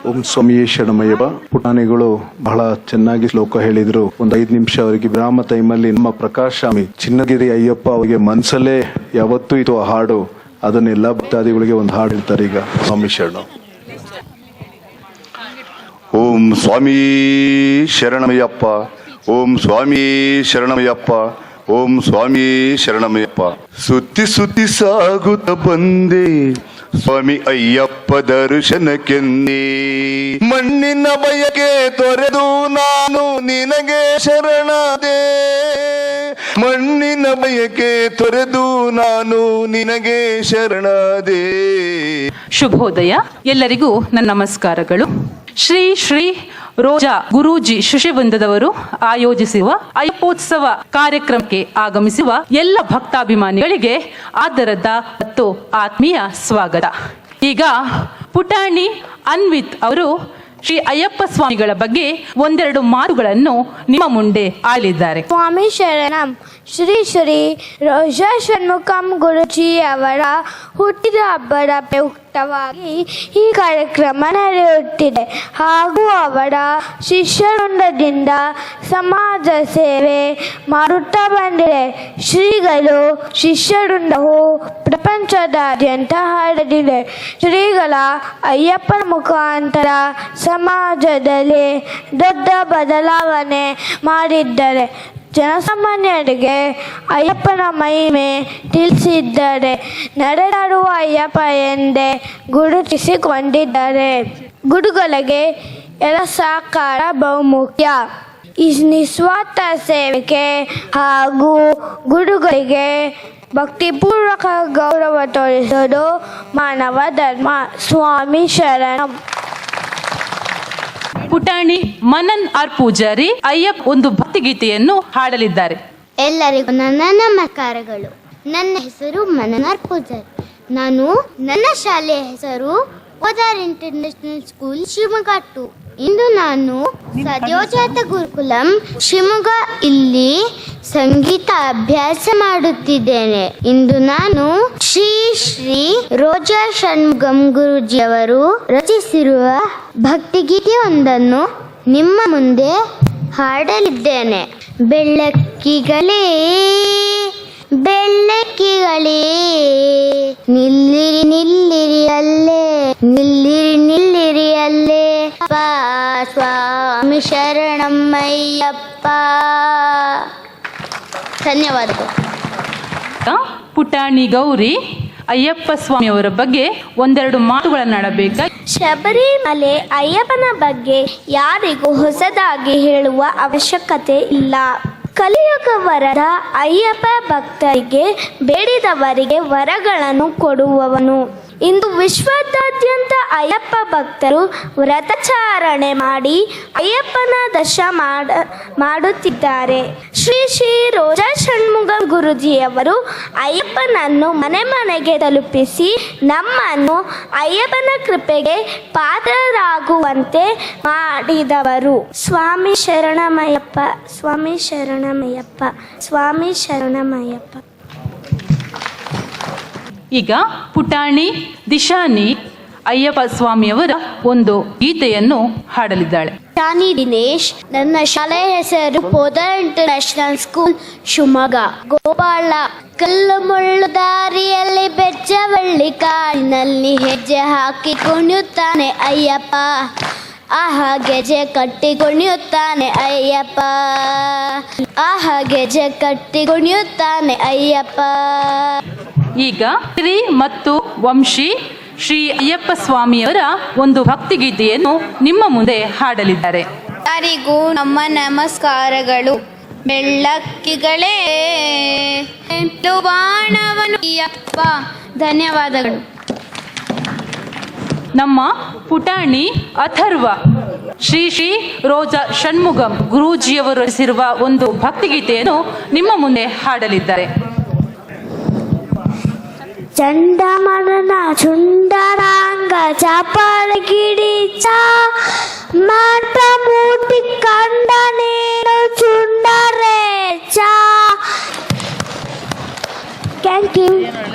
ಓಂ ಸ್ವಾಮಿ ಶರಣಮಯ್ಯಪ್ಪ. ಪುಟಾಣಿಗಳು ಬಹಳ ಚೆನ್ನಾಗಿ ಶ್ಲೋಕ ಹೇಳಿದ್ರು. ಒಂದು 5 ನಿಮಿಷ ಅವರಿಗೆ ವಿರಾಮ ಟೈಮಲ್ಲಿ ನಮ್ಮ ಪ್ರಕಾಶಾಮಿ ಚಿನ್ನಗಿರಿ ಅಯ್ಯಪ್ಪ ಅವರಿಗೆ ಮನಸ್ಸಲ್ಲೇ ಯಾವತ್ತೂ ಇದು ಆ ಹಾಡು, ಅದನ್ನೆಲ್ಲ ಭಕ್ತಾದಿಗಳಿಗೆ ಒಂದು ಹಾಡು ಹೇಳ್ತಾರೆ. ಈಗ ಸ್ವಾಮಿ ಶರಣ. ಓಂ ಸ್ವಾಮಿ ಶರಣಮಯ್ಯಪ್ಪ, ಓಂ ಸ್ವಾಮಿ ಶರಣಮಯ್ಯಪ್ಪ, ಓಂ ಸ್ವಾಮಿ ಶರಣಮಯ್ಯಪ್ಪ. ಸುತ್ತಿ ಸುತ್ತಿ ಸಾಗುತ್ತ ಬಂದೆ ಸ್ವಾಮಿ ಅಯ್ಯಪ್ಪ ದರ್ಶನಕ್ಕೆನ್ನಿ, ಮಣ್ಣಿನ ಬಯಕೆ ತೊರೆದು ನಾನು ನಿನಗೆ ಶರಣಾದೆ, ಮಣ್ಣಿನ ಬಯಕೆ ತೊರೆದು ನಾನು ನಿನಗೆ ಶರಣಾದೆ. ಶುಭೋದಯ. ಎಲ್ಲರಿಗೂ ನನ್ನ ನಮಸ್ಕಾರಗಳು. ಶ್ರೀ ಶ್ರೀ ರೋಜಾ ಗುರೂಜಿ ಶಿಷ್ಯವೃಂದದವರು ಆಯೋಜಿಸುವ ಅಯ್ಯಪ್ಪೋತ್ಸವ ಕಾರ್ಯಕ್ರಮಕ್ಕೆ ಆಗಮಿಸುವ ಎಲ್ಲ ಭಕ್ತಾಭಿಮಾನಿಗಳಿಗೆ ಆದರದ ಮತ್ತು ಆತ್ಮೀಯ ಸ್ವಾಗತ. ಈಗ ಪುಟಾಣಿ ಅನ್ವಿತ್ ಅವರು ಶ್ರೀ ಅಯ್ಯಪ್ಪ ಸ್ವಾಮಿಗಳ ಬಗ್ಗೆ ಒಂದೆರಡು ಮಾತುಗಳನ್ನು ನಿಮ್ಮ ಮುಂದೆ ಆಲಿದ್ದಾರೆ. ಸ್ವಾಮಿ ಶರಣಂ. ಶ್ರೀ ಶ್ರೀ ರೋಜಾ ಷಣ್ಮುಖಂ ಗುರುಜಿ ಅವರ ಹುಟ್ಟಿದ ಹಬ್ಬದ ಪ್ರಯುಕ್ತವಾಗಿ ಈ ಕಾರ್ಯಕ್ರಮ ನಡೆಯುತ್ತಿದೆ ಹಾಗೂ ಅವರ ಶಿಷ್ಯವೃಂದದಿಂದ ಸಮಾಜ ಸೇವೆ ಮಾಡುತ್ತಾ ಬಂದಿದೆ. ಶ್ರೀಗಳು ಶಿಷ್ಯವೃಂದವು ಪ್ರಪಂಚದಾದ್ಯಂತ ಹರಡಿದೆ. ಶ್ರೀಗಳ ಅಯ್ಯಪ್ಪನ ಮುಖಾಂತರ ಸಮಾಜದಲ್ಲಿ ದೊಡ್ಡ ಬದಲಾವಣೆ ಮಾಡಿದ್ದಾರೆ. ಜನಸಾಮಾನ್ಯರಿಗೆ ಅಯ್ಯಪ್ಪನ ಮಹಿಮೆ ತಿಳಿಸಿದ್ದಾರೆ. ನಡೆದಾಡುವ ಅಯ್ಯಪ್ಪ ಎಂದೇ ಗುರುತಿಸಿಕೊಂಡಿದ್ದಾರೆ. ಗುರುಗಳಿಗೆ ಎಲ್ಲ ಸಹಕಾರ ಬಹುಮುಖ್ಯ. ಈ ನಿಸ್ವಾರ್ಥ ಸೇವೆಗೆ ಹಾಗೂ ಗುರುಗಳಿಗೆ ಭಕ್ತಿಪೂರ್ವಕ ಗೌರವ ತೋರಿಸೋದು ಮಾನವ ಧರ್ಮ. ಸ್ವಾಮಿ ಶರಣಂ. ಪುಟಾಣಿ ಮನನ್ ಆರ್ ಪೂಜಾರಿ ಅಯ್ಯಪ್ಪ ಒಂದು ಭಕ್ತಿಗೀತೆಯನ್ನು ಹಾಡಲಿದ್ದಾರೆ. ಎಲ್ಲರಿಗೂ ನನ್ನ ನಮಸ್ಕಾರಗಳು. ನನ್ನ ಹೆಸರು ಮನನ್ ಆರ್ ಪೂಜಾರಿ. ನಾನು ನನ್ನ ಶಾಲೆಯ ಹೆಸರು ಓದಾರ್ ಇಂಟರ್ನ್ಯಾಷನಲ್ ಸ್ಕೂಲ್ ಶಿವಮೊಗ್ಗ 2. ಇಂದು ನಾನು ಸದ್ಯೋಜಾತ ಗುರುಕುಲಂ ಶಿವಮೊಗ್ಗ ಇಲ್ಲಿ ಸಂಗೀತ ಅಭ್ಯಾಸ ಮಾಡುತ್ತಿದ್ದೇನೆ. ಇಂದು ನಾನು ಶ್ರೀ ಶ್ರೀ ರೋಜಾ ಷಣ್ಮುಖಂ ಗುರೂಜಿಯವರು ರಚಿಸಿರುವ ಭಕ್ತಿಗೀತೆಯೊಂದನ್ನು ನಿಮ್ಮ ಮುಂದೆ ಹಾಡಲಿದ್ದೇನೆ. ಬೆಳ್ಳಕ್ಕಿಗಳೇ ಬೆಳ್ಳಕ್ಕಿಗಳೇ ನಿಲ್ಲಿರಿ ನಿಲ್ಲಿರಿ ಅಲ್ಲೇ, ನಿಲ್ಲಿರಿ ನಿಲ್ಲಿರಿ ಅಲ್ಲೇ, ಸ್ವಾಮಿ ಶರಣಮಯ್ಯಪ್ಪ. ಧನ್ಯವಾದಗಳು. ಪುಟಾಣಿ ಗೌರಿ ಅಯ್ಯಪ್ಪ ಸ್ವಾಮಿಯವರ ಬಗ್ಗೆ ಒಂದೆರಡು ಮಾತುಗಳನ್ನಾಡಬೇಕಾ. ಶಬರಿಮಲೆ ಅಯ್ಯಪ್ಪನ ಬಗ್ಗೆ ಯಾರಿಗೂ ಹೊಸದಾಗಿ ಹೇಳುವ ಅವಶ್ಯಕತೆ ಇಲ್ಲ. ಕಲಿಯುಗ ವರದ ಅಯ್ಯಪ್ಪ ಭಕ್ತರಿಗೆ ಬೇಡಿದವರಿಗೆ ವರಗಳನ್ನು ಕೊಡುವವನು. ಇಂದು ವಿಶ್ವದಾದ್ಯಂತ ಅಯ್ಯಪ್ಪ ಭಕ್ತರು ವ್ರತಾಚರಣೆ ಮಾಡಿ ಅಯ್ಯಪ್ಪನ ದರ್ಶನ ಮಾಡುತ್ತಿದ್ದಾರೆ. ಶ್ರೀ ಶ್ರೀ ರೋಜಾ ಷಣ್ಮುಖ ಗುರೂಜಿಯವರು ಅಯ್ಯಪ್ಪನನ್ನು ಮನೆ ಮನೆಗೆ ತಲುಪಿಸಿ ನಮ್ಮನ್ನು ಅಯ್ಯಪ್ಪನ ಕೃಪೆಗೆ ಪಾತ್ರರಾಗುವಂತೆ ಮಾಡಿದವರು. ಸ್ವಾಮಿ ಶರಣಮಯ್ಯಪ್ಪ, ಸ್ವಾಮಿ ಶರಣಮಯ್ಯಪ್ಪ, ಸ್ವಾಮಿ ಶರಣಮಯ್ಯಪ್ಪ. ಈಗ ಪುಟಾಣಿ ದಿಶಾನಿ ಅಯ್ಯಪ್ಪ ಸ್ವಾಮಿಯವರ ಒಂದು ಗೀತೆಯನ್ನು ಹಾಡಲಿದ್ದಾಳೆ. ಶಾನಿ ದಿನೇಶ್. ನನ್ನ ಶಾಲೆಯ ಹೆಸರು ಪೋದರ್ ಇಂಟರ್ನ್ಯಾಷನಲ್ ಸ್ಕೂಲ್ ಶಿವಮೊಗ್ಗ. ಗೋಪಾಳ. ಕಲ್ಲು ಮುಳ್ಳು ದಾರಿಯಲ್ಲಿ ಬೆಚ್ಚವಳ್ಳಿ ಕಾಡಿನಲ್ಲಿ ಹೆಜ್ಜೆ ಹಾಕಿ ಕುಣಿಯುತ್ತಾನೆ ಅಯ್ಯಪ್ಪ. ಆಹಾ ಗೆಜೆ ಕಟ್ಟಿ ಕುಣಿಯುತ್ತಾನೆ ಅಯ್ಯಪ್ಪ. ಆಹಾ ಗೆಜೆ ಕಟ್ಟಿ ಕುಣಿಯುತ್ತಾನೆ ಅಯ್ಯಪ್ಪ. ಈಗ ಶ್ರೀ ಮತ್ತು ವಂಶಿ ಶ್ರೀ ಅಯ್ಯಪ್ಪ ಸ್ವಾಮಿಯವರ ಒಂದು ಭಕ್ತಿಗೀತೆಯನ್ನು ನಿಮ್ಮ ಮುಂದೆ ಹಾಡಲಿದ್ದಾರೆ. ಎಲ್ಲರಿಗೂ ನಮ್ಮ ನಮಸ್ಕಾರಗಳು. ಬೆಳ್ಳಕ್ಕಿಗಳೇ ಬಾಣವನು ಅಯ್ಯಪ್ಪ. ಧನ್ಯವಾದಗಳು. ನಮ್ಮ ಪುಟಾಣಿ ಅಥರ್ವ ಶ್ರೀ ಶ್ರೀ ರೋಜಾ ಷಣ್ಮುಖಂ ಗುರೂಜಿಯವರು ರಚಿಸಿರುವ ಒಂದು ಭಕ್ತಿಗೀತೆಯನ್ನು ನಿಮ್ಮ ಮುಂದೆ ಹಾಡಲಿದ್ದಾರೆ. ಚಂಡಮರನ ಸುಂದರಾಂಗ ಚಾಪಳ ಗಿಡಿಚ ಮಾಟ ಮೂಟಿ ಕಂಡ